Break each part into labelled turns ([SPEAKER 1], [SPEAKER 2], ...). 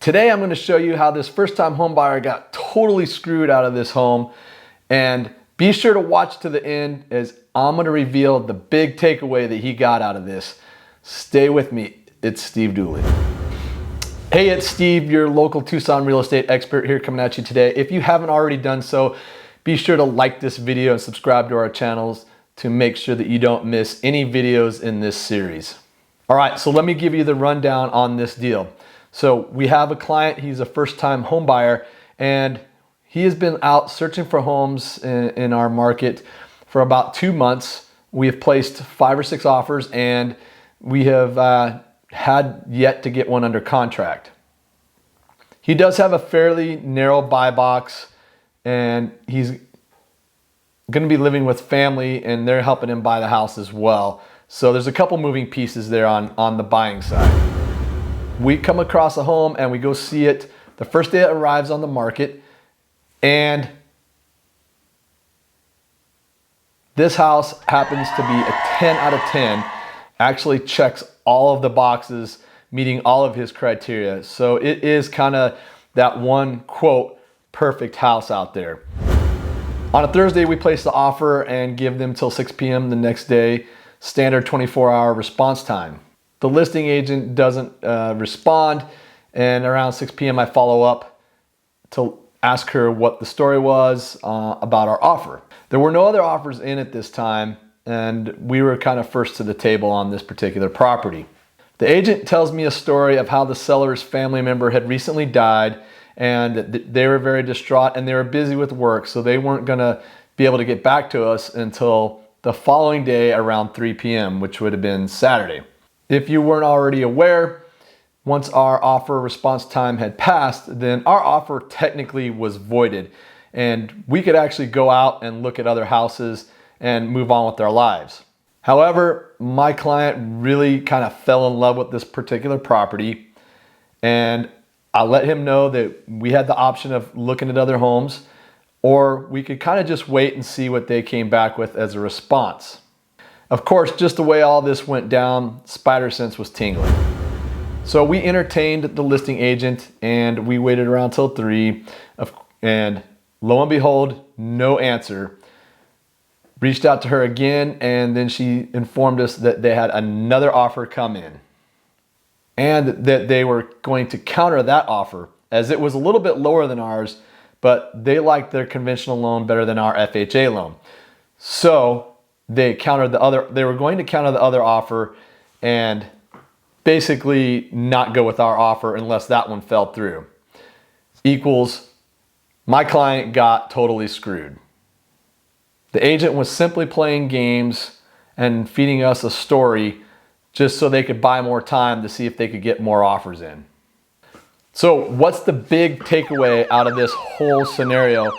[SPEAKER 1] Today I'm going to show you how this first-time home buyer got totally screwed out of this home, and be sure to watch to the end as I'm going to reveal the big takeaway that he got out of this. Stay with me. It's Steve Dooley. Hey, it's Steve, your local Tucson real estate expert here coming at you today. If you haven't already done so, be sure to like this video and subscribe to our channels to make sure that you don't miss any videos in this series. All right, so let me give you the rundown on this deal. So we have a client, he's a first-time home buyer, and he has been out searching for homes in our market for about 2 months. We have placed 5 or 6 offers, and we have had yet to get one under contract. He does have a fairly narrow buy box, and he's going to be living with family, and they're helping him buy the house as well. So there's a couple moving pieces there on the buying side. We come across a home and we go see it the first day it arrives on the market, and this house happens to be a 10 out of 10, actually checks all of the boxes, meeting all of his criteria. So it is kind of that one quote, perfect house out there. On a Thursday, we place the offer and give them till 6 p.m. the next day, standard 24-hour response time. The listing agent doesn't respond, and around 6 p.m. I follow up to ask her what the story was about our offer. There were no other offers in at this time, and we were kind of first to the table on this particular property. The agent tells me a story of how the seller's family member had recently died, and they were very distraught and they were busy with work, so they weren't going to be able to get back to us until the following day around 3 p.m., which would have been Saturday. If you weren't already aware, once our offer response time had passed, then our offer technically was voided, and we could actually go out and look at other houses and move on with our lives. However, my client really kind of fell in love with this particular property, and I let him know that we had the option of looking at other homes, or we could kind of just wait and see what they came back with as a response. Of course, just the way all this went down, spider sense was tingling. So we entertained the listing agent and we waited around till 3, and lo and behold, no answer. Reached out to her again, and then she informed us that they had another offer come in and that they were going to counter that offer, as it was a little bit lower than ours, but they liked their conventional loan better than our FHA loan. So they were going to counter the other offer and basically not go with our offer unless that one fell through. Equals, my client got totally screwed. The agent was simply playing games and feeding us a story just so they could buy more time to see if they could get more offers in. So what's the big takeaway out of this whole scenario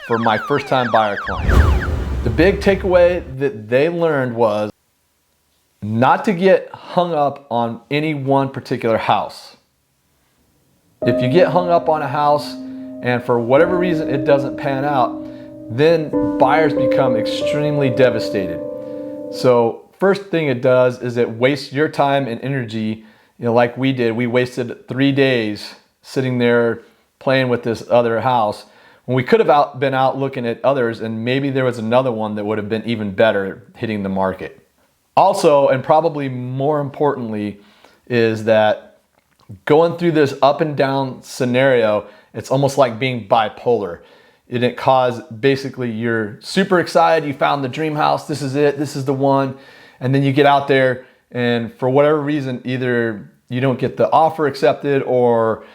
[SPEAKER 1] for my first-time buyer client? The big takeaway that they learned was not to get hung up on any one particular house. If you get hung up on a house and for whatever reason it doesn't pan out, then buyers become extremely devastated. So first thing it does is it wastes your time and energy, like we did. We wasted 3 days sitting there playing with this other house when we could have been out looking at others, and maybe there was another one that would have been even better hitting the market. Also, and probably more importantly, is that going through this up and down scenario, it's almost like being bipolar. It caused, basically, you're super excited, you found the dream house, this is it, this is the one, and then you get out there and for whatever reason, either you don't get the offer accepted, or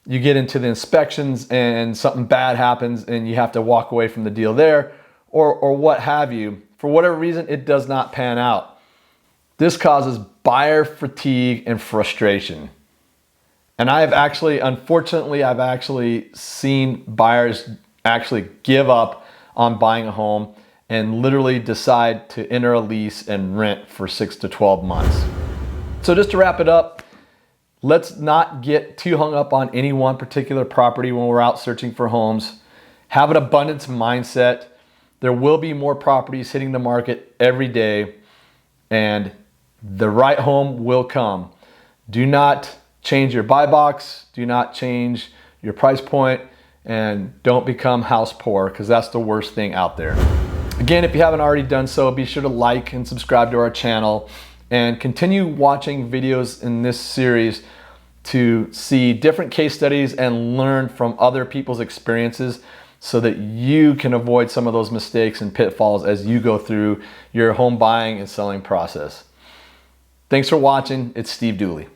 [SPEAKER 1] you get into the inspections and something bad happens and you have to walk away from the deal there, or what have you. For whatever reason, it does not pan out. This causes buyer fatigue and frustration. And unfortunately, I've actually seen buyers actually give up on buying a home and literally decide to enter a lease and rent for 6 to 12 months. So just to wrap it up, let's not get too hung up on any one particular property when we're out searching for homes. Have an abundance mindset. There will be more properties hitting the market every day, and the right home will come. Do not change your buy box, do not change your price point, and don't become house poor, because that's the worst thing out there. Again, if you haven't already done so, be sure to like and subscribe to our channel and continue watching videos in this series to see different case studies and learn from other people's experiences so that you can avoid some of those mistakes and pitfalls as you go through your home buying and selling process. Thanks for watching. It's Steve Dooley.